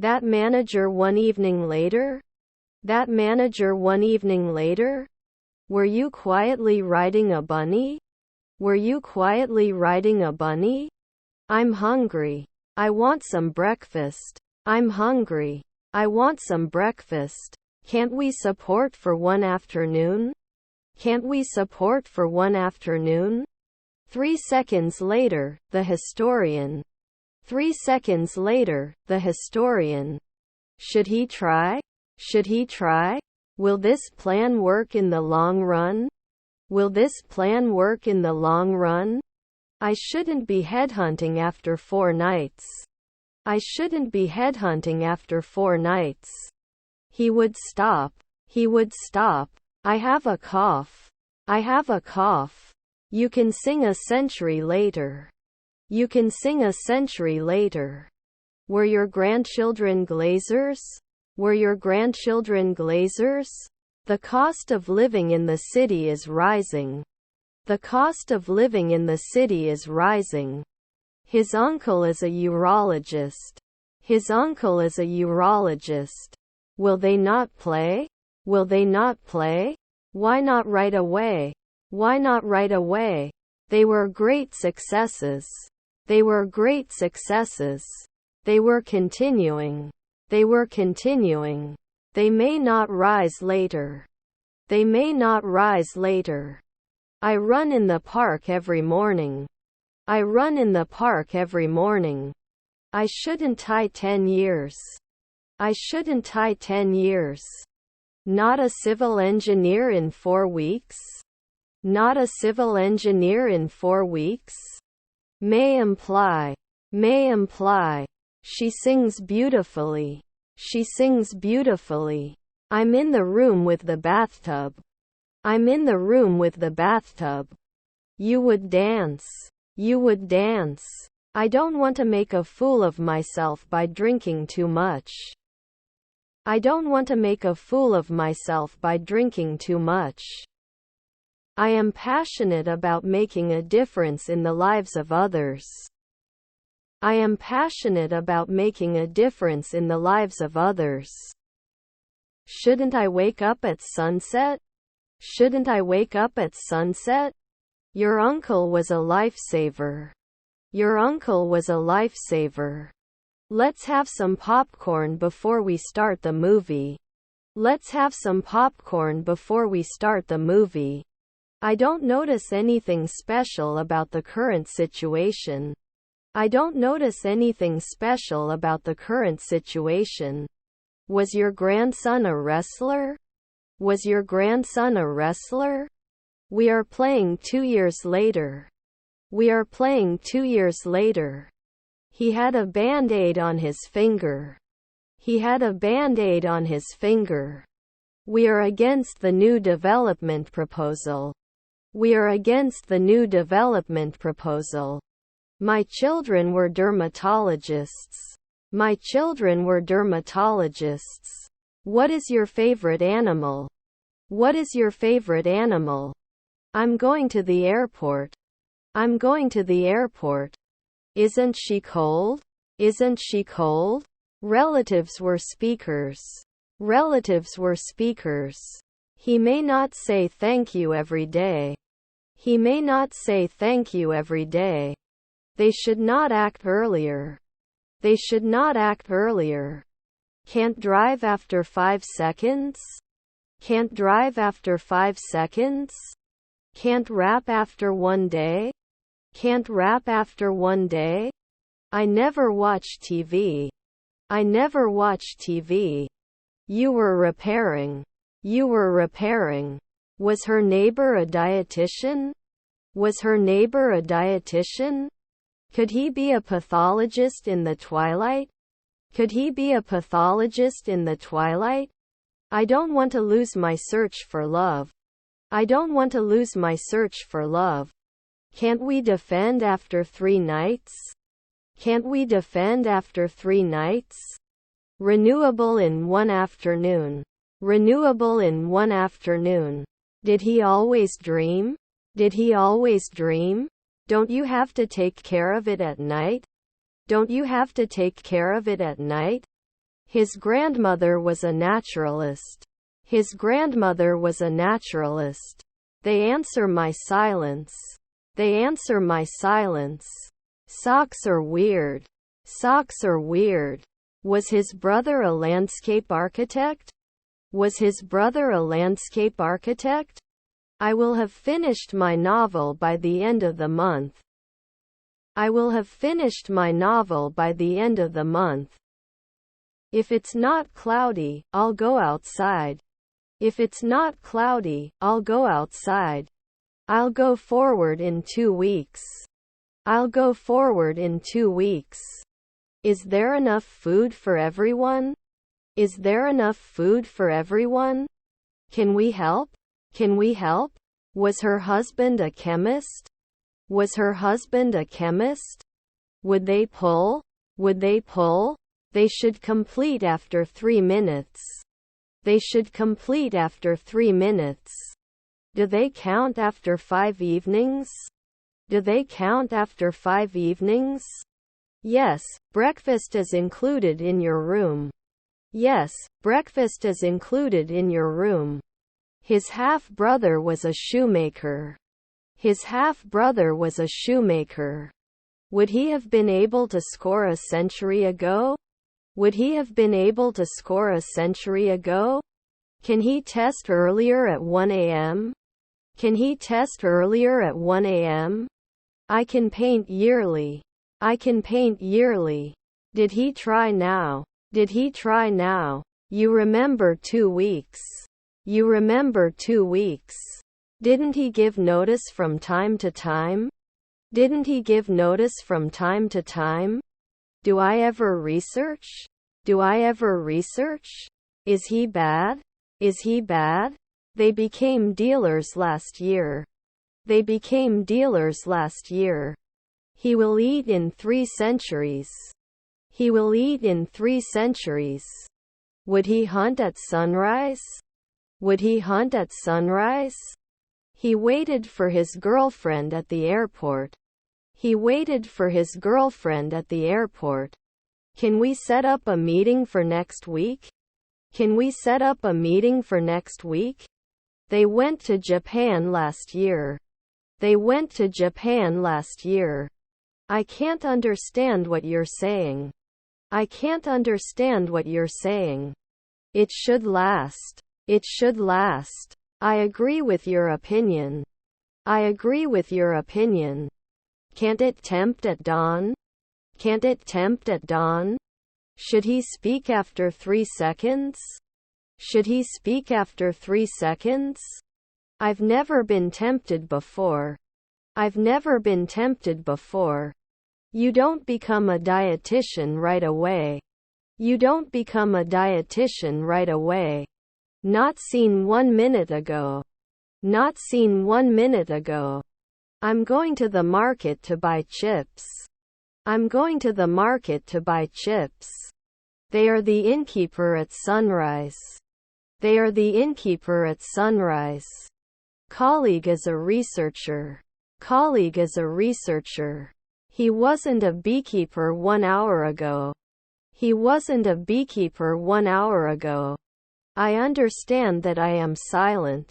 That manager one evening later? That manager one evening later? Were you quietly riding a bunny? Were you quietly riding a bunny? I'm hungry. I want some breakfast. I'm hungry. I want some breakfast. Can't we support for one afternoon? Can't we support for one afternoon? 3 seconds later, the historian. 3 seconds later, the historian. Should he try? Should he try? Will this plan work in the long run? Will this plan work in the long run? I shouldn't be headhunting after 4 nights. I shouldn't be headhunting after 4 nights. He would stop. He would stop. I have a cough. I have a cough. You can sing a century later. You can sing a century later. Were your grandchildren glazers? Were your grandchildren glazers? The cost of living in the city is rising. The cost of living in the city is rising. His uncle is a urologist. His uncle is a urologist. Will they not play? Will they not play? Why not right away? Why not right away? They were great successes. They were great successes. They were continuing. They were continuing. They may not rise later. They may not rise later. I run in the park every morning. I run in the park every morning. I shouldn't tie 10 years. I shouldn't tie 10 years. Not a civil engineer in 4 weeks? Not a civil engineer in 4 weeks? May imply. May imply. She sings beautifully. She sings beautifully. I'm in the room with the bathtub. I'm in the room with the bathtub. You would dance. You would dance. I don't want to make a fool of myself by drinking too much. I don't want to make a fool of myself by drinking too much. I am passionate about making a difference in the lives of others. I am passionate about making a difference in the lives of others. Shouldn't I wake up at sunset? Shouldn't I wake up at sunset? Your uncle was a lifesaver. Your uncle was a lifesaver. Let's have some popcorn before we start the movie. Let's have some popcorn before we start the movie. I don't notice anything special about the current situation. I don't notice anything special about the current situation. Was your grandson a wrestler? Was your grandson a wrestler? We are playing 2 years later. We are playing 2 years later. He had a band-aid on his finger. He had a band-aid on his finger. We are against the new development proposal. We are against the new development proposal. My children were dermatologists. My children were dermatologists. What is your favorite animal? What is your favorite animal? I'm going to the airport. I'm going to the airport. Isn't she cold? Isn't she cold? Relatives were speakers. Relatives were speakers. He may not say thank you every day. He may not say thank you every day. They should not act earlier. They should not act earlier. Can't drive after 5 seconds? Can't drive after 5 seconds? Can't rap after 1 day? Can't rap after 1 day? I never watch TV. I never watch TV. You were repairing. You were repairing. Was her neighbor a dietitian? Was her neighbor a dietitian? Could he be a pathologist in the twilight? Could he be a pathologist in the twilight? I don't want to lose my search for love. I don't want to lose my search for love. Can't we defend after 3 nights? Can't we defend after 3 nights? Renewable in 1 afternoon. Renewable in 1 afternoon. Did he always dream? Did he always dream? Don't you have to take care of it at night? Don't you have to take care of it at night? His grandmother was a naturalist. His grandmother was a naturalist. They answer my silence. They answer my silence. Socks are weird. Socks are weird. Was his brother a landscape architect? Was his brother a landscape architect? I will have finished my novel by the end of the month. I will have finished my novel by the end of the month. If it's not cloudy, I'll go outside. If it's not cloudy, I'll go outside. I'll go forward in 2 weeks. I'll go forward in 2 weeks. Is there enough food for everyone? Is there enough food for everyone? Can we help? Can we help? Was her husband a chemist? Was her husband a chemist? Would they pull? Would they pull? They should complete after 3 minutes. They should complete after 3 minutes. Do they count after 5 evenings? Do they count after 5 evenings? Yes, breakfast is included in your room. Yes, breakfast is included in your room. His half-brother was a shoemaker. His half-brother was a shoemaker. Would he have been able to score a century ago? Would he have been able to score a century ago? Can he test earlier at 1 a.m.? Can he test earlier at 1 a.m.? I can paint yearly. I can paint yearly. Did he try now? Did he try now? You remember 2 weeks. You remember 2 weeks. Didn't he give notice from time to time? Didn't he give notice from time to time? Do I ever research? Do I ever research? Is he bad? Is he bad? They became dealers last year. They became dealers last year. He will eat in 3 centuries. He will eat in 3 centuries. Would he hunt at sunrise? Would he hunt at sunrise? He waited for his girlfriend at the airport. He waited for his girlfriend at the airport. Can we set up a meeting for next week? Can we set up a meeting for next week? They went to Japan last year. They went to Japan last year. I can't understand what you're saying. I can't understand what you're saying. It should last. It should last. I agree with your opinion. I agree with your opinion. Can't it tempt at dawn? Can't it tempt at dawn? Should he speak after 3 seconds? Should he speak after 3 seconds? I've never been tempted before. I've never been tempted before. You don't become a dietitian right away. You don't become a dietitian right away. Not seen 1 minute ago. Not seen 1 minute ago. I'm going to the market to buy chips. I'm going to the market to buy chips. They are the innkeeper at sunrise. They are the innkeeper at sunrise. Colleague is a researcher. Colleague is a researcher. He wasn't a beekeeper 1 hour ago. He wasn't a beekeeper 1 hour ago. I understand that I am silent.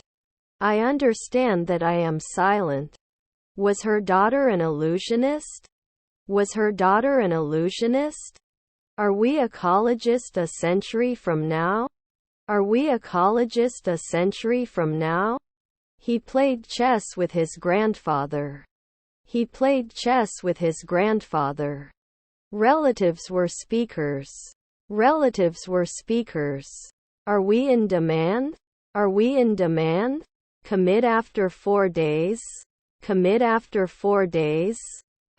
I understand that I am silent. Was her daughter an illusionist? Was her daughter an illusionist? Are we ecologists a century from now? Are we ecologists a century from now? He played chess with his grandfather. He played chess with his grandfather. Relatives were speakers. Relatives were speakers. Are we in demand? Are we in demand? Commit after 4 days. Commit after 4 days.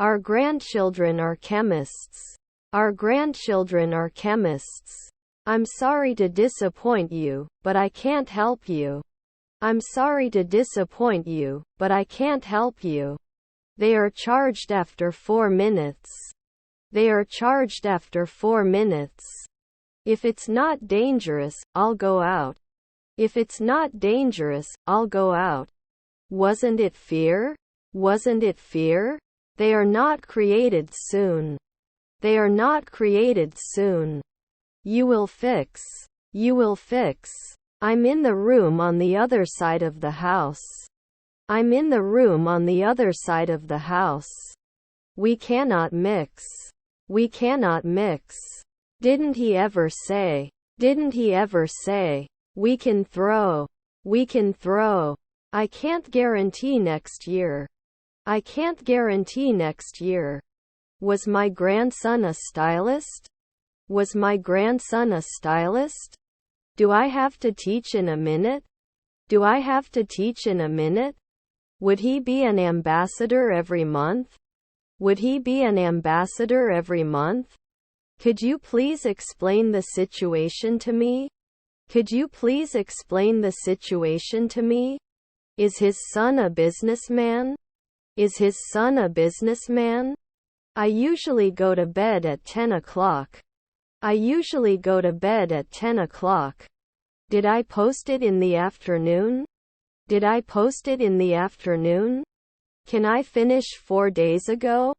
Our grandchildren are chemists. Our grandchildren are chemists. I'm sorry to disappoint you, but I can't help you. I'm sorry to disappoint you, but I can't help you. They are charged after 4 minutes. They are charged after 4 minutes. If it's not dangerous, I'll go out. If it's not dangerous, I'll go out. Wasn't it fear? Wasn't it fear? They are not created soon. They are not created soon. You will fix. You will fix. I'm in the room on the other side of the house. I'm in the room on the other side of the house. We cannot mix. We cannot mix. Didn't he ever say? Didn't he ever say? We can throw. We can throw. I can't guarantee next year. I can't guarantee next year. Was my grandson a stylist? Was my grandson a stylist? Do I have to teach in a minute? Do I have to teach in a minute? Would he be an ambassador every month? Would he be an ambassador every month? Could you please explain the situation to me? Could you please explain the situation to me? Is his son a businessman? Is his son a businessman? I usually go to bed at 10 o'clock. I usually go to bed at 10 o'clock. Did I post it in the afternoon? Did I post it in the afternoon? Can I finish 4 days ago?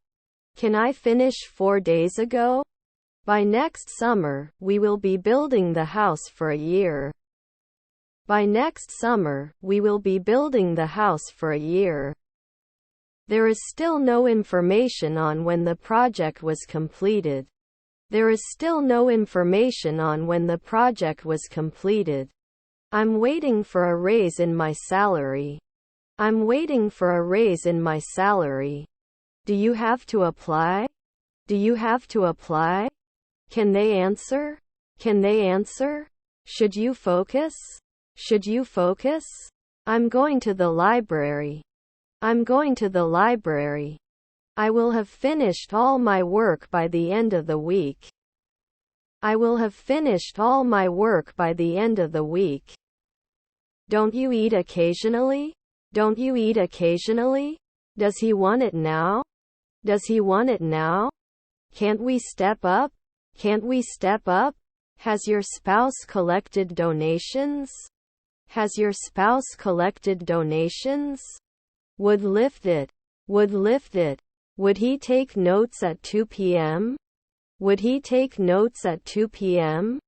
Can I finish 4 days ago? By next summer, we will be building the house for a year. By next summer, we will be building the house for a year. There is still no information on when the project was completed. There is still no information on when the project was completed. I'm waiting for a raise in my salary. I'm waiting for a raise in my salary. Do you have to apply? Do you have to apply? Can they answer? Can they answer? Should you focus? Should you focus? I'm going to the library. I'm going to the library. I will have finished all my work by the end of the week. I will have finished all my work by the end of the week. Don't you eat occasionally? Don't you eat occasionally? Does he want it now? Does he want it now? Can't we step up? Can't we step up? Has your spouse collected donations? Has your spouse collected donations? Would lift it. Would lift it. Would he take notes at 2 p.m.? Would he take notes at 2 p.m.?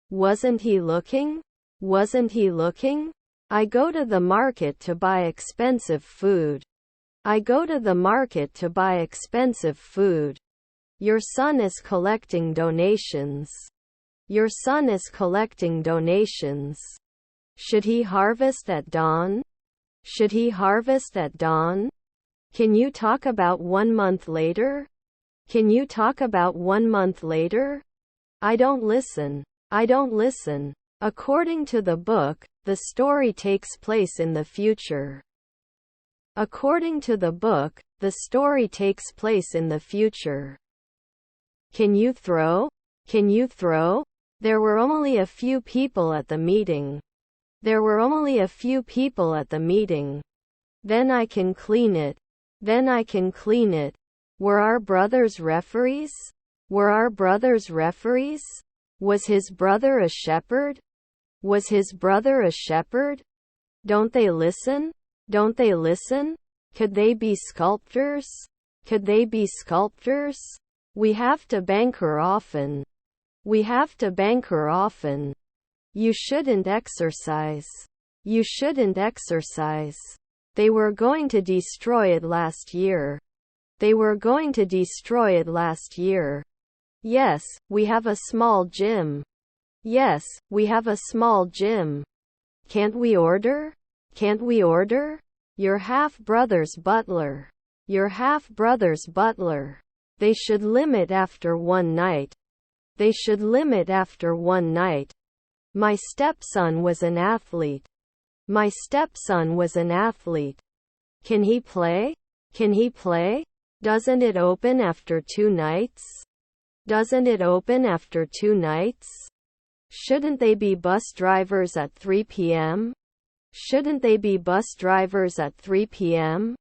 Wasn't he looking? Wasn't he looking? I go to the market to buy expensive food. I go to the market to buy expensive food. Your son is collecting donations. Your son is collecting donations. Should he harvest at dawn? Should he harvest at dawn? Can you talk about 1 month later? Can you talk about 1 month later? I don't listen. I don't listen. According to the book, the story takes place in the future. According to the book, the story takes place in the future. Can you throw? Can you throw? There were only a few people at the meeting. There were only a few people at the meeting. Then I can clean it. Then I can clean it. Were our brothers referees? Were our brothers referees? Was his brother a shepherd? Was his brother a shepherd? Don't they listen? Don't they listen? Could they be sculptors? Could they be sculptors? We have to banker often. We have to banker often. You shouldn't exercise. You shouldn't exercise. They were going to destroy it last year. They were going to destroy it last year. Yes, we have a small gym. Yes, we have a small gym. Can't we order? Can't we order? Your half-brother's butler. Your half-brother's butler. They should limit after one night. They should limit after one night. My stepson was an athlete. My stepson was an athlete. Can he play? Can he play? Doesn't it open after 2 nights? Doesn't it open after 2 nights? Shouldn't they be bus drivers at 3 p.m.? Shouldn't they be bus drivers at 3 p.m.?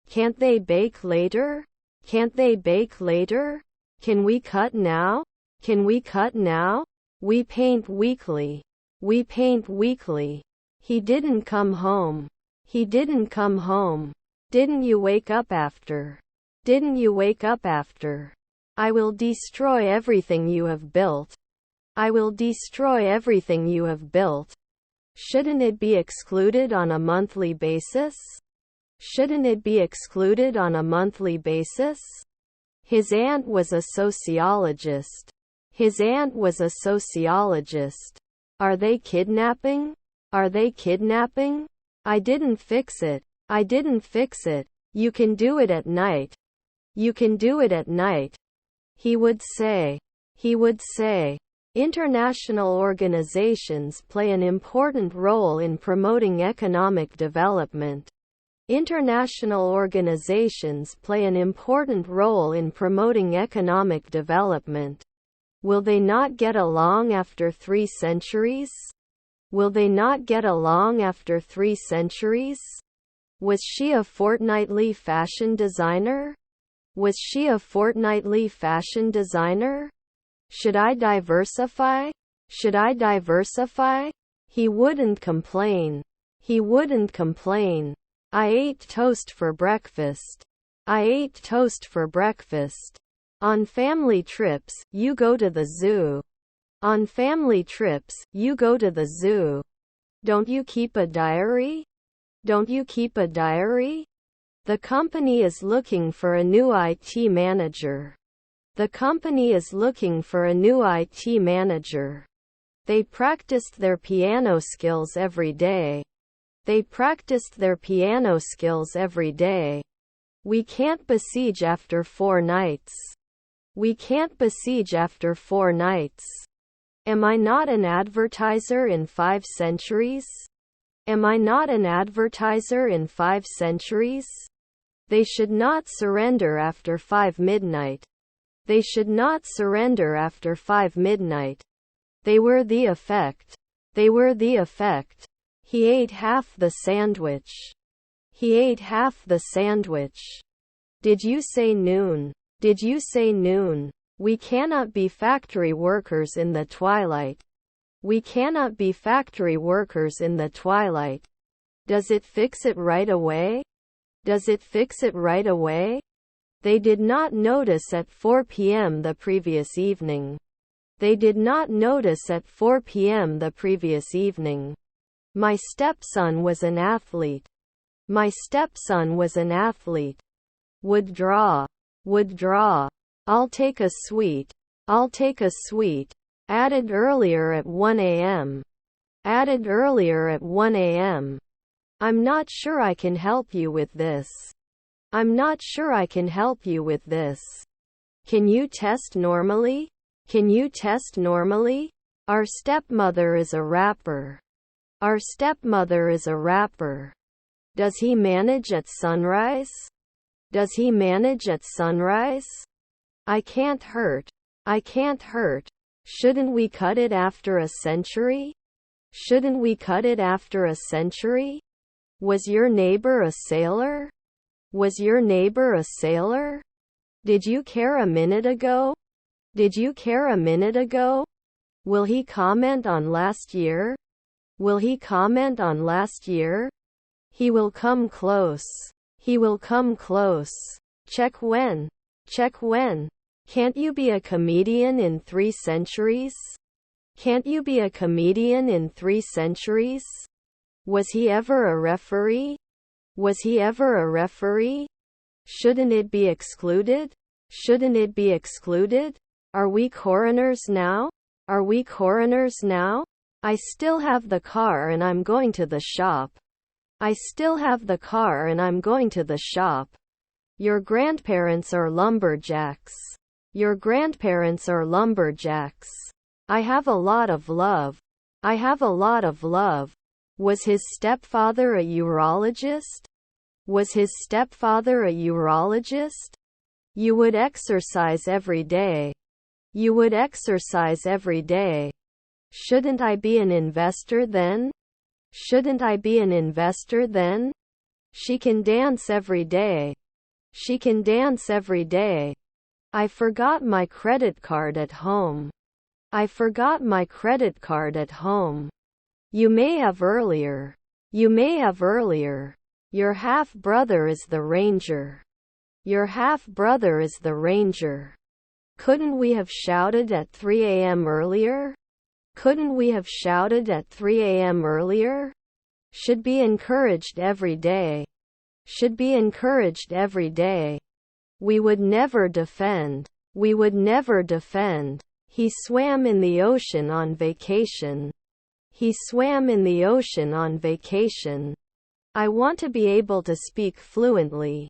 Can't they bake later? Can't they bake later? Can we cut now? Can we cut now? We paint weekly. We paint weekly. He didn't come home. He didn't come home. Didn't you wake up after? Didn't you wake up after? I will destroy everything you have built. I will destroy everything you have built. Shouldn't it be excluded on a monthly basis? Shouldn't it be excluded on a monthly basis? His aunt was a sociologist. His aunt was a sociologist. Are they kidnapping? Are they kidnapping? I didn't fix it. I didn't fix it. You can do it at night. You can do it at night. He would say. He would say. International organizations play an important role in promoting economic development. International organizations play an important role in promoting economic development. Will they not get along after 3 centuries? Will they not get along after 3 centuries? Was she a fortnightly fashion designer? Was she a fortnightly fashion designer? Should I diversify? Should I diversify? He wouldn't complain. He wouldn't complain. I ate toast for breakfast. I ate toast for breakfast. On family trips, you go to the zoo. On family trips, you go to the zoo. Don't you keep a diary? Don't you keep a diary? The company is looking for a new IT manager. The company is looking for a new IT manager. They practiced their piano skills every day. They practiced their piano skills every day. We can't besiege after 4 nights. We can't besiege after 4 nights. Am I not an advertiser in 5 centuries? Am I not an advertiser in 5 centuries? They should not surrender after 5 midnight. They should not surrender after 5 midnight. They were the effect. They were the effect. He ate half the sandwich. He ate half the sandwich. Did you say noon? Did you say noon? We cannot be factory workers in the twilight. We cannot be factory workers in the twilight. Does it fix it right away? Does it fix it right away? They did not notice at 4 p.m. the previous evening. They did not notice at 4 p.m. the previous evening. My stepson was an athlete. My stepson was an athlete. Would draw. Would draw. I'll take a sweet. I'll take a sweet. Added earlier at 1 a.m. Added earlier at 1 a.m. I'm not sure I can help you with this. I'm not sure I can help you with this. Can you test normally? Can you test normally? Our stepmother is a rapper. Our stepmother is a rapper. Does he manage at sunrise? Does he manage at sunrise? I can't hurt. I can't hurt. Shouldn't we cut it after a century? Shouldn't we cut it after a century? Was your neighbor a sailor? Was your neighbor a sailor? Did you care a minute ago? Did you care a minute ago? Will he comment on last year? Will he comment on last year? He will come close. He will come close. Check when. Check when. Can't you be a comedian in 3 centuries? Can't you be a comedian in 3 centuries? Was he ever a referee? Was he ever a referee? Shouldn't it be excluded? Shouldn't it be excluded? Are we coroners now? Are we coroners now? I still have the car and I'm going to the shop. I still have the car and I'm going to the shop. Your grandparents are lumberjacks. Your grandparents are lumberjacks. I have a lot of love. I have a lot of love. Was his stepfather a urologist? Was his stepfather a urologist? You would exercise every day. You would exercise every day. Shouldn't I be an investor then? Shouldn't I be an investor then? She can dance every day. She can dance every day. I forgot my credit card at home. I forgot my credit card at home. You may have earlier. You may have earlier. Your half-brother is the ranger. Your half-brother is the ranger. Couldn't we have shouted at 3 a.m. earlier? Couldn't we have shouted at 3 a.m. earlier? Should be encouraged every day. Should be encouraged every day. We would never defend. We would never defend. He swam in the ocean on vacation. He swam in the ocean on vacation. I want to be able to speak fluently.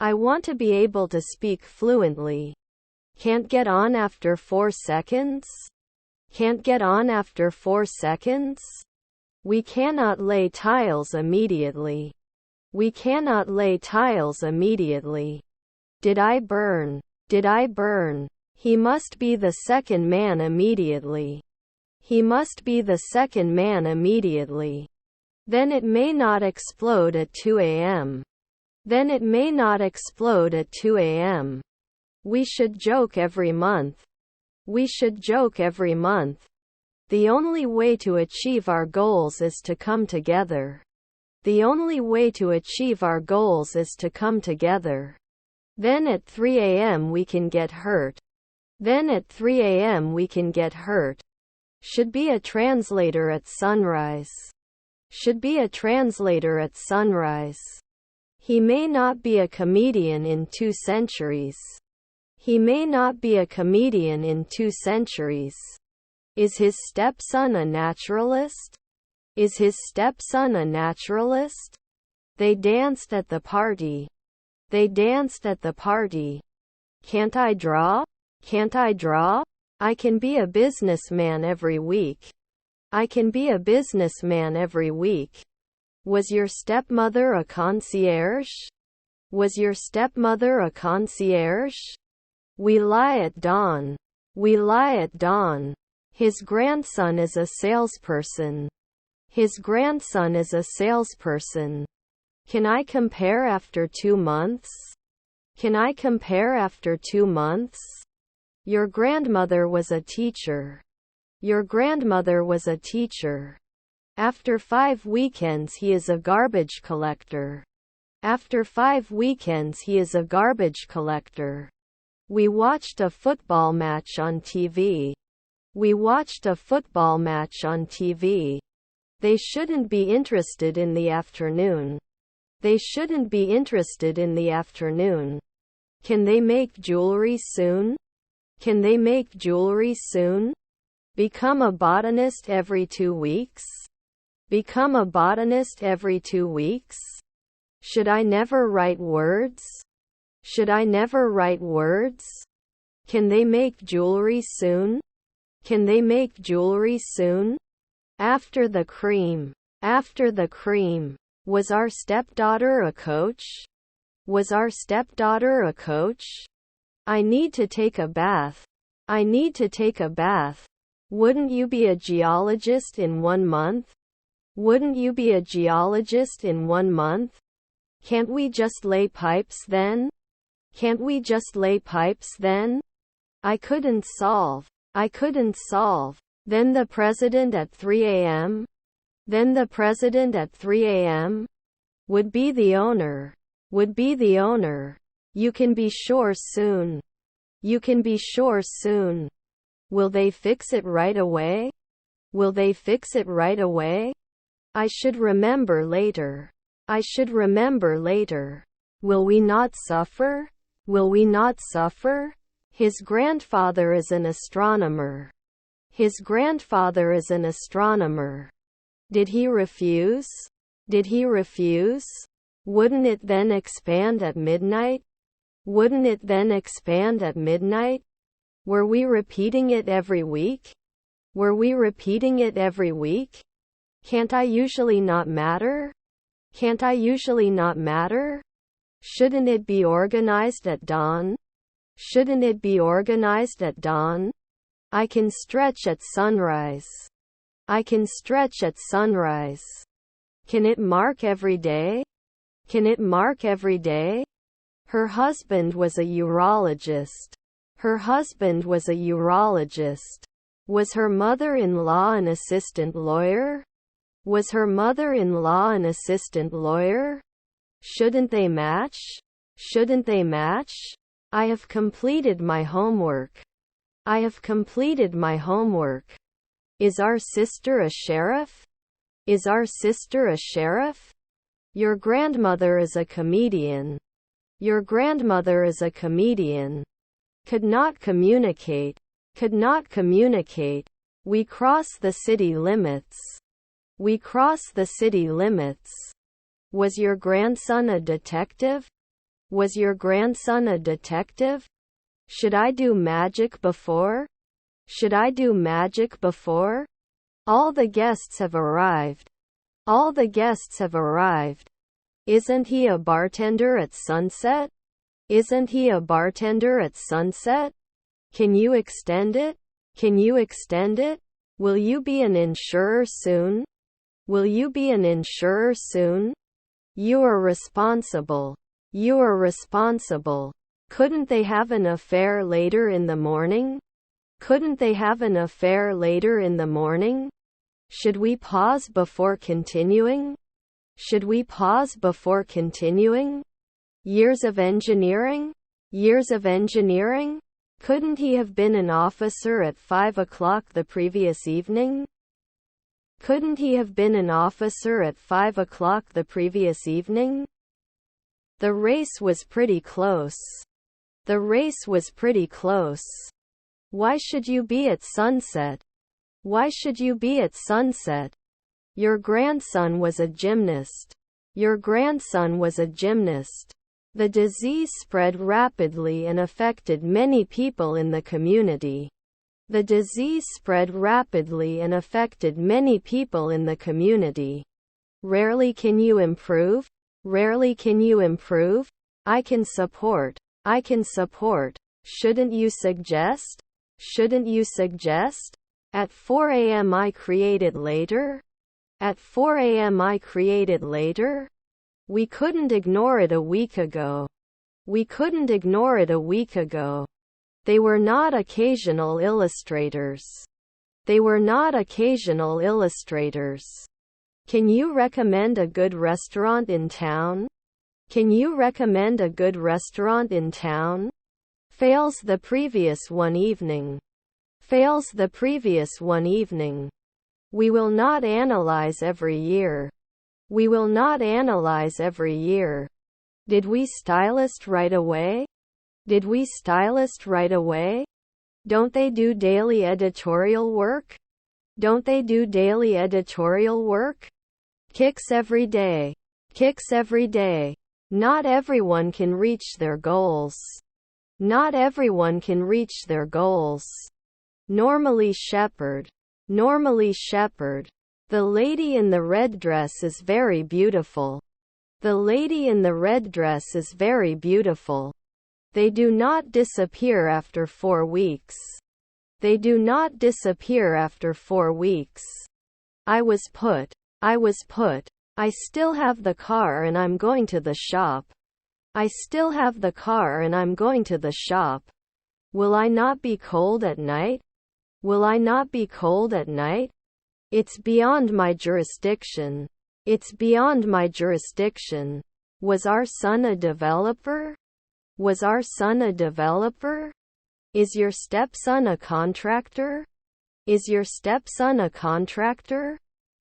I want to be able to speak fluently. Can't get on after 4 seconds? Can't get on after 4 seconds? We cannot lay tiles immediately. We cannot lay tiles immediately. Did I burn? Did I burn? He must be the second man immediately. He must be the second man immediately. Then it may not explode at 2 a.m. Then it may not explode at 2 a.m. We should joke every month. We should joke every month. The only way to achieve our goals is to come together. The only way to achieve our goals is to come together. Then at 3 a.m. we can get hurt. Then at 3 a.m. we can get hurt. Should be a translator at sunrise. Should be a translator at sunrise. He may not be a comedian in 2 centuries. He may not be a comedian in 2 centuries. Is his stepson a naturalist? Is his stepson a naturalist? They danced at the party. They danced at the party. Can't I draw? Can't I draw? I can be a businessman every week. I can be a businessman every week. Was your stepmother a concierge? Was your stepmother a concierge? We lie at dawn. We lie at dawn. His grandson is a salesperson. His grandson is a salesperson. Can I compare after 2 months? Can I compare after 2 months? Your grandmother was a teacher. Your grandmother was a teacher. After 5 weekends he is a garbage collector. After 5 weekends he is a garbage collector. We watched a football match on TV. We watched a football match on TV. They shouldn't be interested in the afternoon. They shouldn't be interested in the afternoon. Can they make jewelry soon? Can they make jewelry soon? Become a botanist every 2 weeks? Become a botanist every 2 weeks? Should I never write words? Should I never write words? Can they make jewelry soon? Can they make jewelry soon? After the cream. After the cream. Was our stepdaughter a coach? Was our stepdaughter a coach? I need to take a bath. I need to take a bath. Wouldn't you be a geologist in 1 month? Wouldn't you be a geologist in 1 month? Can't we just lay pipes then? Can't we just lay pipes then? I couldn't solve. I couldn't solve. Then the president at 3 a.m.? Then the president at 3 a.m.? Would be the owner. Would be the owner. You can be sure soon. You can be sure soon. Will they fix it right away? Will they fix it right away? I should remember later. I should remember later. Will we not suffer? Will we not suffer? His grandfather is an astronomer. His grandfather is an astronomer. Did he refuse? Did he refuse? Wouldn't it then expand at midnight? Wouldn't it then expand at midnight? Were we repeating it every week? Were we repeating it every week? Can't I usually not matter? Can't I usually not matter? Shouldn't it be organized at dawn? Shouldn't it be organized at dawn? I can stretch at sunrise. I can stretch at sunrise. Can it mark every day? Can it mark every day? Her husband was a urologist. Her husband was a urologist. Was her mother-in-law an assistant lawyer? Was her mother-in-law an assistant lawyer? Shouldn't they match? Shouldn't they match? I have completed my homework. I have completed my homework. Is our sister a sheriff? Is our sister a sheriff? Your grandmother is a comedian. Your grandmother is a comedian. Could not communicate. Could not communicate. We cross the city limits. We cross the city limits. Was your grandson a detective? Was your grandson a detective? Should I do magic before? Should I do magic before? All the guests have arrived. All the guests have arrived. Isn't he a bartender at sunset? Isn't he a bartender at sunset? Can you extend it? Can you extend it? Will you be an insurer soon? Will you be an insurer soon? You are responsible. You are responsible. Couldn't they have an affair later in the morning? Couldn't they have an affair later in the morning? Should we pause before continuing? Should we pause before continuing? Years of engineering? Years of engineering? Couldn't he have been an officer at 5 o'clock the previous evening? Couldn't he have been an officer at 5 o'clock the previous evening? The race was pretty close. The race was pretty close. Why should you be at sunset? Why should you be at sunset? Your grandson was a gymnast. Your grandson was a gymnast. The disease spread rapidly and affected many people in the community. The disease spread rapidly and affected many people in the community. Rarely can you improve? Rarely can you improve? I can support. I can support. Shouldn't you suggest? Shouldn't you suggest? At 4 a.m. I created later? At 4 a.m. I created later? We couldn't ignore it a week ago. We couldn't ignore it a week ago. They were not occasional illustrators. They were not occasional illustrators. Can you recommend a good restaurant in town? Can you recommend a good restaurant in town? Fails the previous one evening. Fails the previous one evening. We will not analyze every year. We will not analyze every year. Did we stylist right away? Did we stylist right away? Don't they do daily editorial work? Don't they do daily editorial work? Kicks every day. Kicks every day. Not everyone can reach their goals. Not everyone can reach their goals. Normally shepherd. Normally shepherd. The lady in the red dress is very beautiful. The lady in the red dress is very beautiful. They do not disappear after 4 weeks. They do not disappear after 4 weeks. I was put. I was put. I still have the car and I'm going to the shop. I still have the car and I'm going to the shop. Will I not be cold at night? Will I not be cold at night? It's beyond my jurisdiction. It's beyond my jurisdiction. Was our son a developer? Was our son a developer? Is your stepson a contractor? Is your stepson a contractor?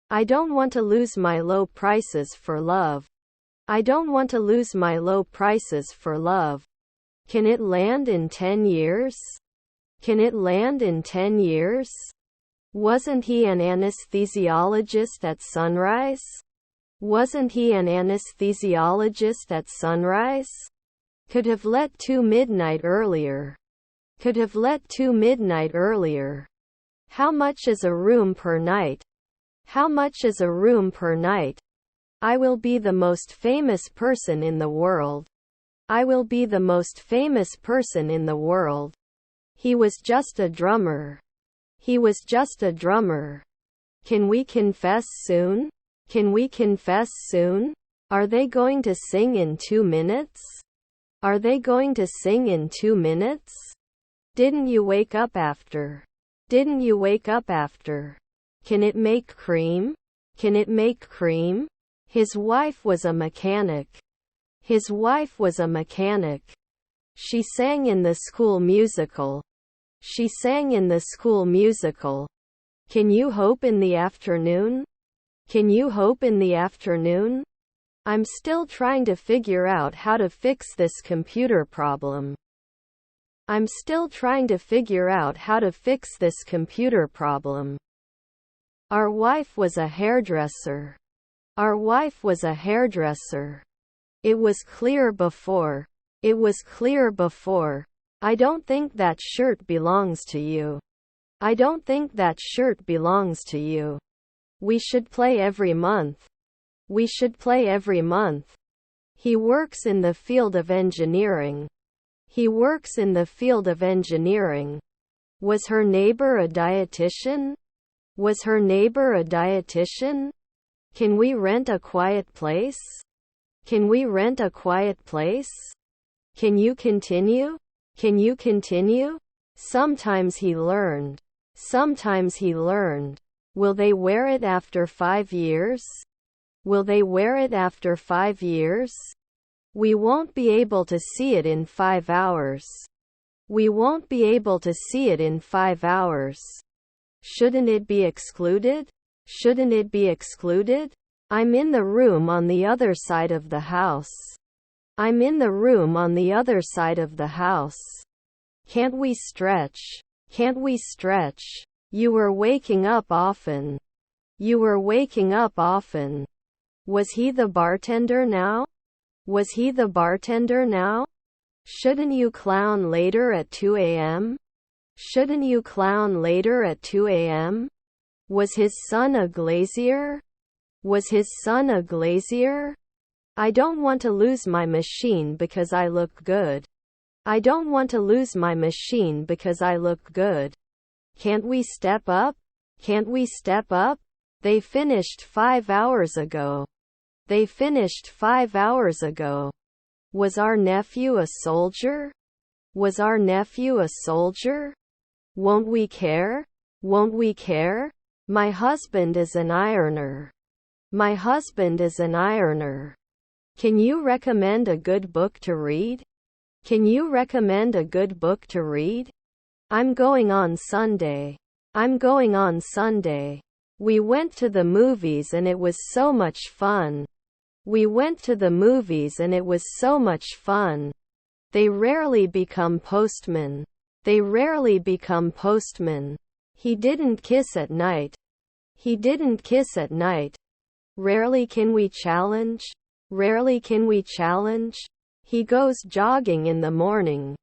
I don't want to lose my low prices for love. I don't want to lose my low prices for love. Can it land in 10 years? Can it land in 10 years? Wasn't he an anesthesiologist at sunrise? Wasn't he an anesthesiologist at sunrise? Could have let 2 midnight earlier. Could have let 2 midnight earlier. How much is a room per night? How much is a room per night? I will be the most famous person in the world. I will be the most famous person in the world. He was just a drummer. He was just a drummer. Can we confess soon? Can we confess soon? Are they going to sing in 2 minutes? Are they going to sing in 2 minutes? Didn't you wake up after? Didn't you wake up after? Can it make cream? Can it make cream? His wife was a mechanic. His wife was a mechanic. She sang in the school musical. She sang in the school musical. Can you hope in the afternoon? Can you hope in the afternoon? I'm still trying to figure out how to fix this computer problem. I'm still trying to figure out how to fix this computer problem. Our wife was a hairdresser. Our wife was a hairdresser. It was clear before. It was clear before. I don't think that shirt belongs to you. I don't think that shirt belongs to you. We should play every month. We should play every month. He works in the field of engineering. He works in the field of engineering. Was her neighbor a dietitian? Was her neighbor a dietitian? Can we rent a quiet place? Can we rent a quiet place? Can you continue? Can you continue? Sometimes he learned. Sometimes he learned. Will they wear it after 5 years? Will they wear it after 5 years? We won't be able to see it in 5 hours. We won't be able to see it in 5 hours. Shouldn't it be excluded? Shouldn't it be excluded? I'm in the room on the other side of the house. I'm in the room on the other side of the house. Can't we stretch? Can't we stretch? You were waking up often. You were waking up often. Was he the bartender now? Was he the bartender now? Shouldn't you clown later at 2 a.m.? Shouldn't you clown later at 2 a.m.? Was his son a glazier? Was his son a glazier? I don't want to lose my machine because I look good. I don't want to lose my machine because I look good. Can't we step up? Can't we step up? They finished 5 hours ago. They finished 5 hours ago. Was our nephew a soldier? Was our nephew a soldier? Won't we care? Won't we care? My husband is an ironer. My husband is an ironer. Can you recommend a good book to read? Can you recommend a good book to read? I'm going on Sunday. I'm going on Sunday. We went to the movies and it was so much fun. We went to the movies and it was so much fun. They rarely become postmen. They rarely become postmen. He didn't kiss at night. He didn't kiss at night. Rarely can we challenge. Rarely can we challenge. He goes jogging in the morning.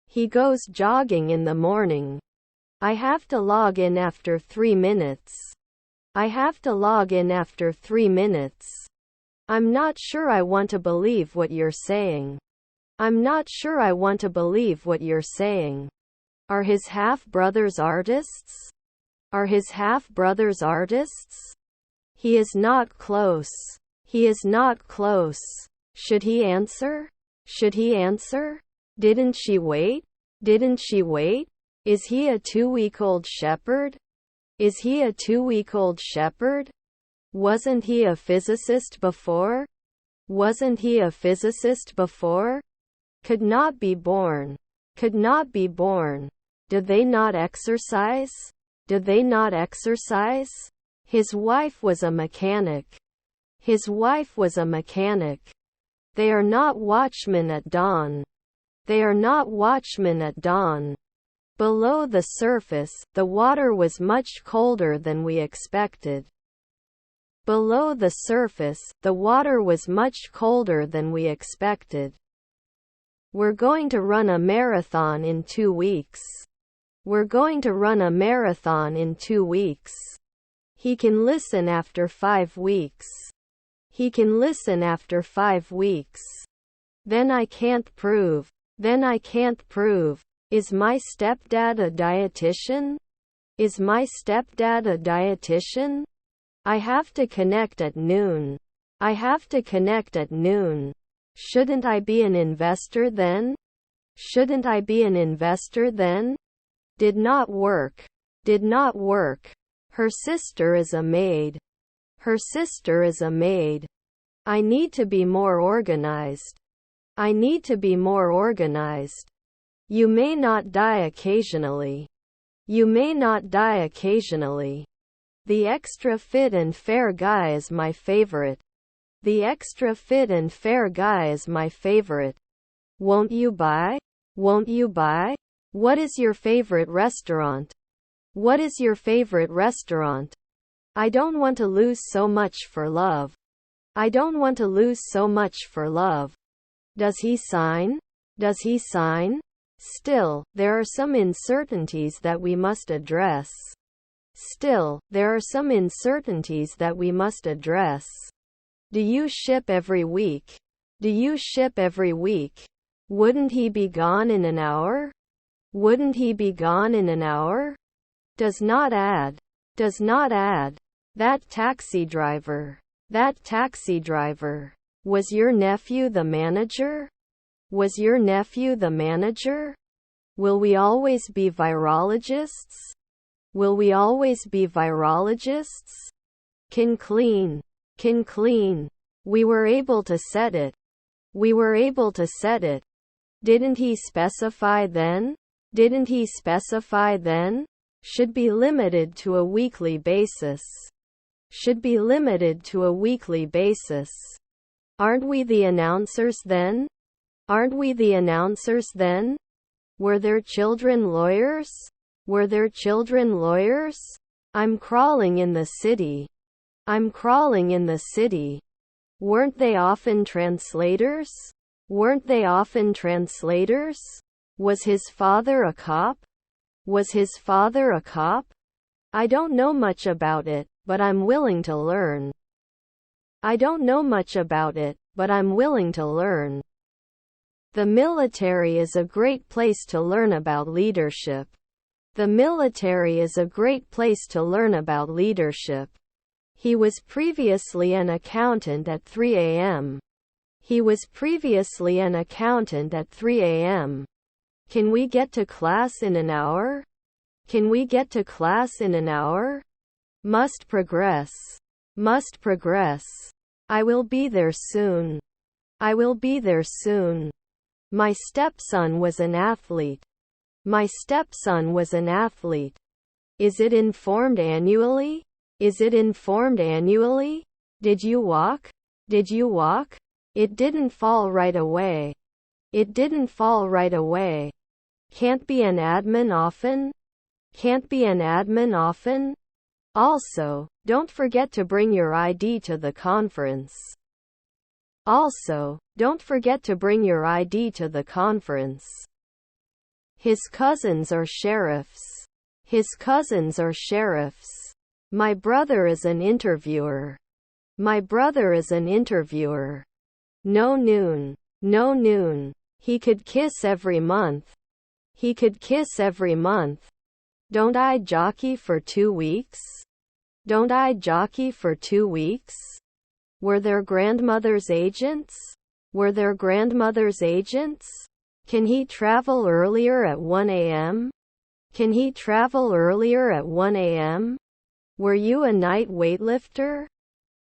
He goes jogging in the morning. I have to log in after 3 minutes. I have to log in after 3 minutes. I'm not sure I want to believe what you're saying. I'm not sure I want to believe what you're saying. Are his half-brothers artists? Are his half-brothers artists? He is not close. He is not close. Should he answer? Should he answer? Didn't she wait? Didn't she wait? Is he a 2-week-old shepherd? Is he a 2-week-old shepherd? Wasn't he a physicist before? Wasn't he a physicist before? Could not be born. Could not be born. Did they not exercise? Did they not exercise? His wife was a mechanic. His wife was a mechanic. They are not watchmen at dawn. They are not watchmen at dawn. Below the surface, the water was much colder than we expected. Below the surface, the water was much colder than we expected. We're going to run a marathon in 2 weeks. We're going to run a marathon in 2 weeks. He can listen after 5 weeks. He can listen after 5 weeks. Then I can't prove. Then I can't prove. Is my stepdad a dietitian? Is my stepdad a dietitian? I have to connect at noon. I have to connect at noon. Shouldn't I be an investor then? Shouldn't I be an investor then? Did not work. Did not work. Her sister is a maid. Her sister is a maid. I need to be more organized. I need to be more organized. You may not die occasionally. You may not die occasionally. The extra fit and fair guy is my favorite. The extra fit and fair guy is my favorite. Won't you buy? Won't you buy? What is your favorite restaurant? What is your favorite restaurant? I don't want to lose so much for love. I don't want to lose so much for love. Does he sign? Does he sign? Still, there are some uncertainties that we must address. Still, there are some uncertainties that we must address. Do you ship every week? Do you ship every week? Wouldn't he be gone in an hour? Wouldn't he be gone in an hour? Does not add. Does not add. That taxi driver. That taxi driver. Was your nephew the manager? Was your nephew the manager? Will we always be virologists? Will we always be virologists? Can clean. Can clean. We were able to set it. We were able to set it. Didn't he specify then? Didn't he specify then? Should be limited to a weekly basis. Should be limited to a weekly basis. Aren't we the announcers then? Aren't we the announcers then? Were their children lawyers? Were their children lawyers? I'm crawling in the city. I'm crawling in the city. Weren't they often translators? Weren't they often translators? Was his father a cop? Was his father a cop? I don't know much about it, but I'm willing to learn. I don't know much about it, but I'm willing to learn. The military is a great place to learn about leadership. The military is a great place to learn about leadership. He was previously an accountant at 3 a.m. He was previously an accountant at 3 a.m. Can we get to class in an hour? Can we get to class in an hour? Must progress. Must progress. I will be there soon. I will be there soon. My stepson was an athlete. My stepson was an athlete. Is it informed annually? Is it informed annually? Did you walk? Did you walk? It didn't fall right away. It didn't fall right away. Can't be an admin often? Can't be an admin often? Also, don't forget to bring your ID to the conference. Also, don't forget to bring your ID to the conference. His cousins are sheriffs. His cousins are sheriffs. My brother is an interviewer. My brother is an interviewer. No noon. No noon. He could kiss every month. He could kiss every month. Don't I jockey for 2 weeks? Don't I jockey for 2 weeks? Were their grandmother's agents? Were their grandmother's agents? Can he travel earlier at 1 a.m.? Can he travel earlier at 1 a.m.? Were you a night weightlifter?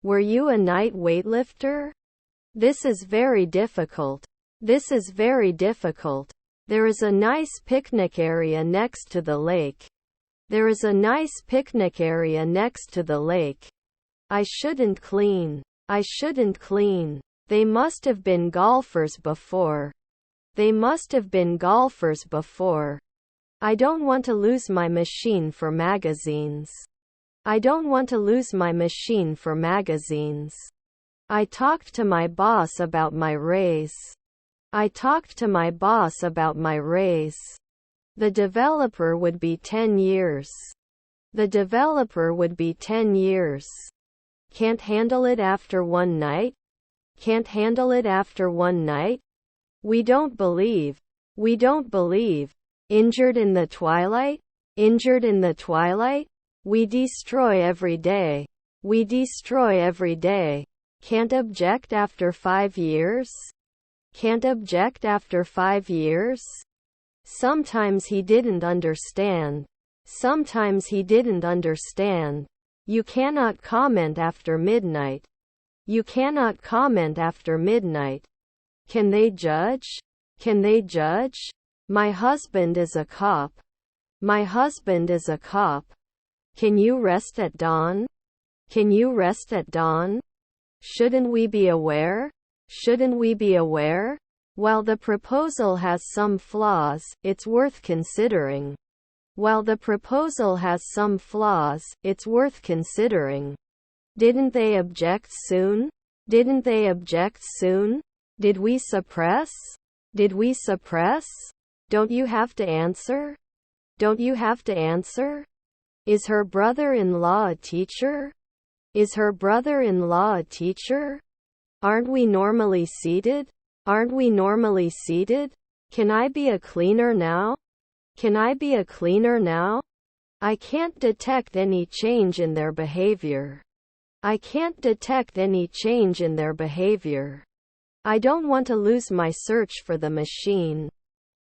Were you a night weightlifter? This is very difficult. This is very difficult. There is a nice picnic area next to the lake. There is a nice picnic area next to the lake. I shouldn't clean. I shouldn't clean. They must have been golfers before. They must have been golfers before. I don't want to lose my machine for magazines. I don't want to lose my machine for magazines. I talked to my boss about my raise. I talked to my boss about my raise. The developer would be 10 years. The developer would be 10 years. Can't handle it after one night? Can't handle it after one night? We don't believe. We don't believe. Injured in the twilight? Injured in the twilight? We destroy every day. We destroy every day. Can't object after 5 years? Can't object after 5 years? Sometimes he didn't understand. Sometimes he didn't understand. You cannot comment after midnight. You cannot comment after midnight. Can they judge? Can they judge? My husband is a cop. My husband is a cop. Can you rest at dawn? Can you rest at dawn? Shouldn't we be aware? Shouldn't we be aware? While the proposal has some flaws, it's worth considering. While the proposal has some flaws, it's worth considering. Didn't they object soon? Didn't they object soon? Did we suppress? Did we suppress? Don't you have to answer? Don't you have to answer? Is her brother-in-law a teacher? Is her brother-in-law a teacher? Aren't we normally seated? Aren't we normally seated? Can I be a cleaner now? Can I be a cleaner now? I can't detect any change in their behavior. I can't detect any change in their behavior. I don't want to lose my search for the machine.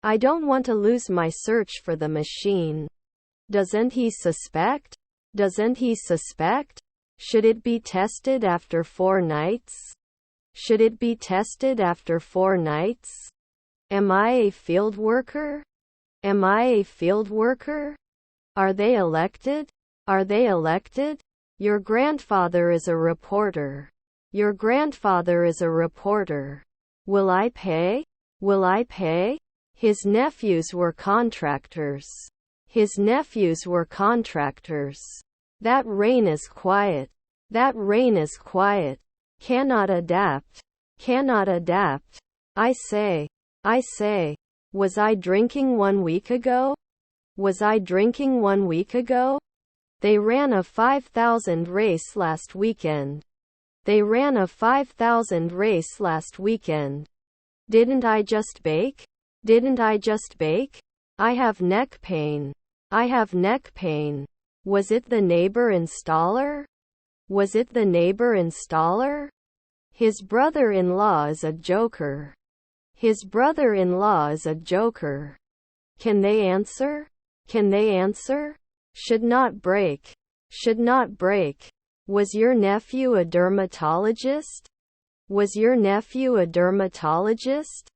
I don't want to lose my search for the machine. Doesn't he suspect? Doesn't he suspect? Should it be tested after 4 nights? Should it be tested after 4 nights? Am I a field worker? Am I a field worker? Are they elected? Are they elected? Your grandfather is a reporter. Your grandfather is a reporter. Will I pay? Will I pay? His nephews were contractors. His nephews were contractors. That rain is quiet. That rain is quiet. Cannot adapt. Cannot adapt. I say. Was I drinking 1 week ago? Was I drinking 1 week ago? They ran a 5,000 race last weekend. They ran a 5,000 race last weekend. Didn't I just bake? Didn't I just bake? I have neck pain. I have neck pain. Was it the neighbor installer? Was it the neighbor installer? His brother-in-law is a joker. His brother-in-law is a joker. Can they answer? Can they answer? Should not break. Should not break. Was your nephew a dermatologist? Was your nephew a dermatologist?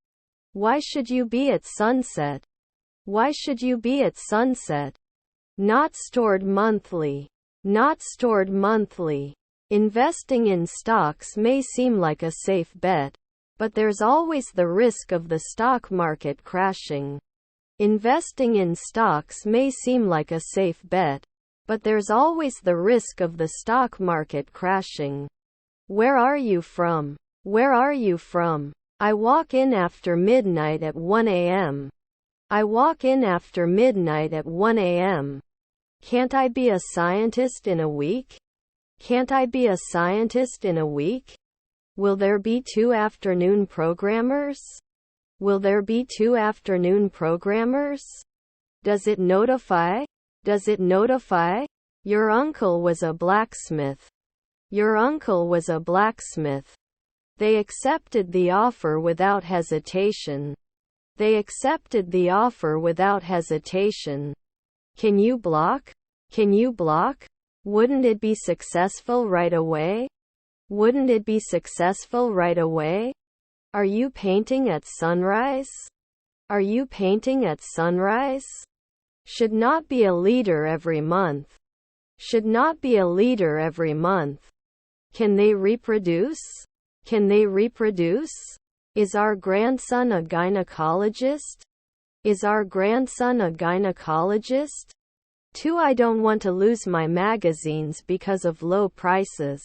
Why should you be at sunset? Why should you be at sunset? Not stored monthly. Not stored monthly. Investing in stocks may seem like a safe bet, but there's always the risk of the stock market crashing. Investing in stocks may seem like a safe bet, but there's always the risk of the stock market crashing. Where are you from? Where are you from? I walk in after midnight at 1 a.m. I walk in after midnight at 1 a.m. Can't I be a scientist in a week? Can't I be a scientist in a week? Will there be 2 afternoon programmers? Will there be 2 afternoon programmers? Does it notify? Does it notify? Your uncle was a blacksmith. Your uncle was a blacksmith. They accepted the offer without hesitation. They accepted the offer without hesitation. Can you block? Can you block? Wouldn't it be successful right away? Wouldn't it be successful right away? Are you painting at sunrise? Are you painting at sunrise? Should not be a leader every month. Should not be a leader every month. Can they reproduce? Can they reproduce? Is our grandson a gynecologist? Is our grandson a gynecologist? 2. I don't want to lose my magazines because of low prices.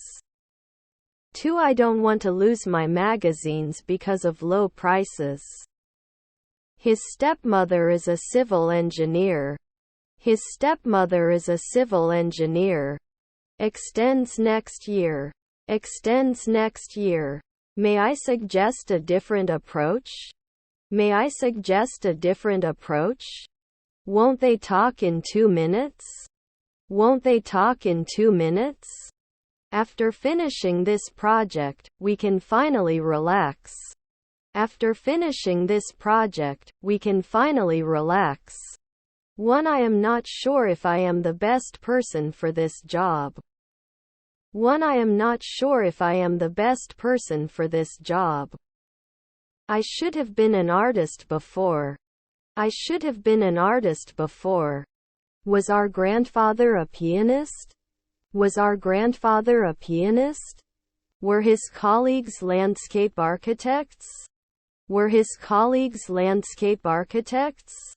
2. I don't want to lose my magazines because of low prices. His stepmother is a civil engineer. His stepmother is a civil engineer. Extends next year. Extends next year. May I suggest a different approach? May I suggest a different approach? Won't they talk in 2 minutes? Won't they talk in 2 minutes? After finishing this project, we can finally relax. After finishing this project, we can finally relax. 1. I am not sure if I am the best person for this job. 1. I am not sure if I am the best person for this job. I should have been an artist before. I should have been an artist before. Was our grandfather a pianist? Was our grandfather a pianist? Were his colleagues landscape architects? Were his colleagues landscape architects?